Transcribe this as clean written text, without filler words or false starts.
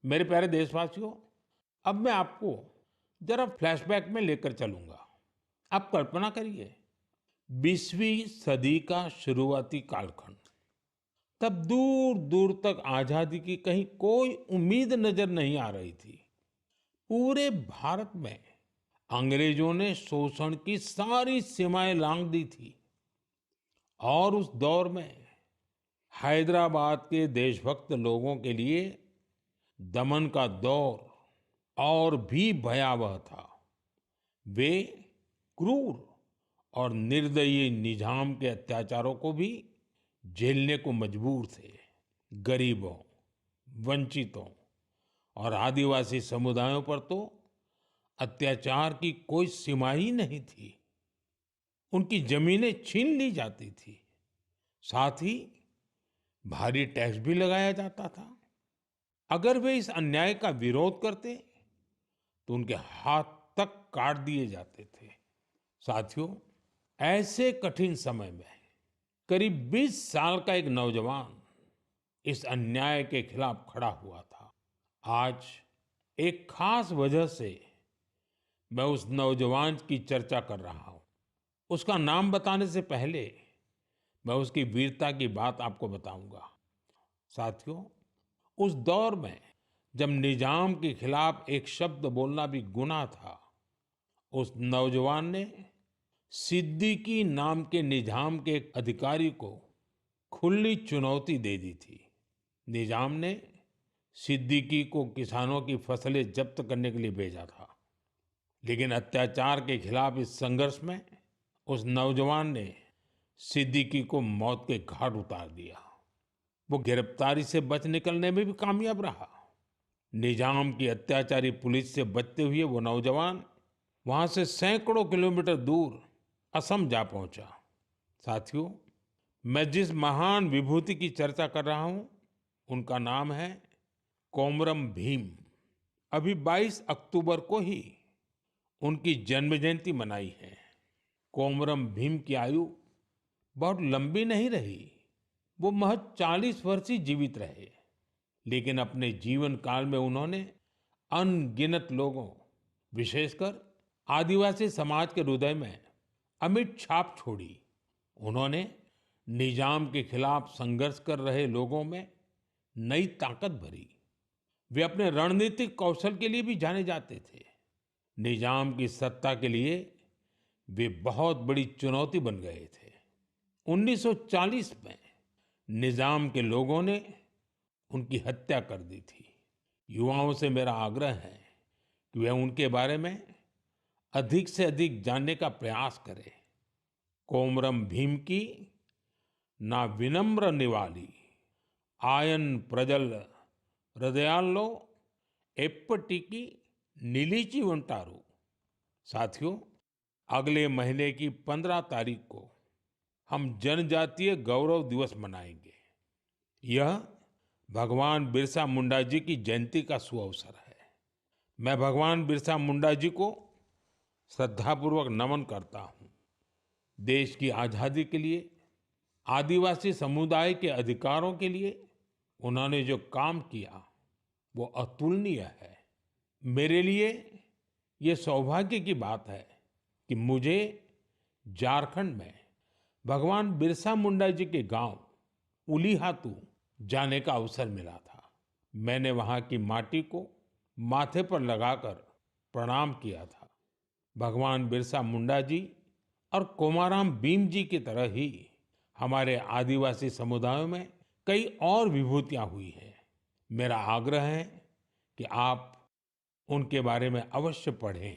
मेरे प्यारे देशवासियों, अब मैं आपको जरा फ्लैशबैक में लेकर चलूंगा। आप कल्पना करिए, 20वीं सदी का शुरुआती कालखंड। तब दूर दूर तक आजादी की कहीं कोई उम्मीद नजर नहीं आ रही थी। पूरे भारत में अंग्रेजों ने शोषण की सारी सीमाएं लांघ दी थी। और उस दौर में हैदराबाद के देशभक्त लोगों के लिए दमन का दौर और भी भयावह था। वे क्रूर और निर्दयी निजाम के अत्याचारों को भी झेलने को मजबूर थे। गरीबों, वंचितों और आदिवासी समुदायों पर तो अत्याचार की कोई सीमा ही नहीं थी। उनकी जमीनें छीन ली जाती थी, साथ ही भारी टैक्स भी लगाया जाता था। अगर वे इस अन्याय का विरोध करते तो उनके हाथ तक काट दिए जाते थे। साथियों, ऐसे कठिन समय में करीब 20 साल का एक नौजवान इस अन्याय के खिलाफ खड़ा हुआ था। आज एक खास वजह से मैं उस नौजवान की चर्चा कर रहा हूं। उसका नाम बताने से पहले मैं उसकी वीरता की बात आपको बताऊंगा। साथियों, उस दौर में जब निजाम के खिलाफ एक शब्द बोलना भी गुनाह था, उस नौजवान ने सिद्दीकी नाम के निजाम के एक अधिकारी को खुली चुनौती दे दी थी। निजाम ने सिद्दीकी को किसानों की फसलें जब्त करने के लिए भेजा था, लेकिन अत्याचार के खिलाफ इस संघर्ष में उस नौजवान ने सिद्दीकी को मौत के घाट उतार दिया। वो गिरफ्तारी से बच निकलने में भी कामयाब रहा। निजाम की अत्याचारी पुलिस से बचते हुए वो नौजवान वहां से सैकड़ों किलोमीटर दूर असम जा पहुंचा। साथियों, मैं जिस महान विभूति की चर्चा कर रहा हूं, उनका नाम है कोमरम भीम। अभी 22 अक्टूबर को ही उनकी जन्म जयंती मनाई है। कोमरम भीम की आयु बहुत लंबी नहीं रही। वो महज 40 वर्ष ही जीवित रहे, लेकिन अपने जीवन काल में उन्होंने अनगिनत लोगों, विशेषकर आदिवासी समाज के हृदय में अमिट छाप छोड़ी। उन्होंने निजाम के खिलाफ संघर्ष कर रहे लोगों में नई ताकत भरी। वे अपने रणनीतिक कौशल के लिए भी जाने जाते थे। निजाम की सत्ता के लिए वे बहुत बड़ी चुनौती बन गए थे। 1940 में निजाम के लोगों ने उनकी हत्या कर दी थी। युवाओं से मेरा आग्रह है कि वे उनके बारे में अधिक से अधिक जानने का प्रयास करें। कोमरम भीम की ना विनम्र निवाली आयन प्रजल हृदयालो एप्पटिकी निलीची वंटारू। साथियों, अगले महीने की 15 तारीख को हम जनजातीय गौरव दिवस मनाएंगे। यह भगवान बिरसा मुंडा जी की जयंती का सुअवसर है। मैं भगवान बिरसा मुंडा जी को श्रद्धापूर्वक नमन करता हूं। देश की आजादी के लिए, आदिवासी समुदाय के अधिकारों के लिए उन्होंने जो काम किया वो अतुलनीय है। मेरे लिए ये सौभाग्य की बात है कि मुझे झारखंड में भगवान बिरसा मुंडा जी के गांव उलीहातू जाने का अवसर मिला था। मैंने वहां की माटी को माथे पर लगाकर प्रणाम किया था। भगवान बिरसा मुंडा जी और कोमाराम भीम जी की तरह ही हमारे आदिवासी समुदायों में कई और विभूतियां हुई हैं। मेरा आग्रह है कि आप उनके बारे में अवश्य पढ़ें।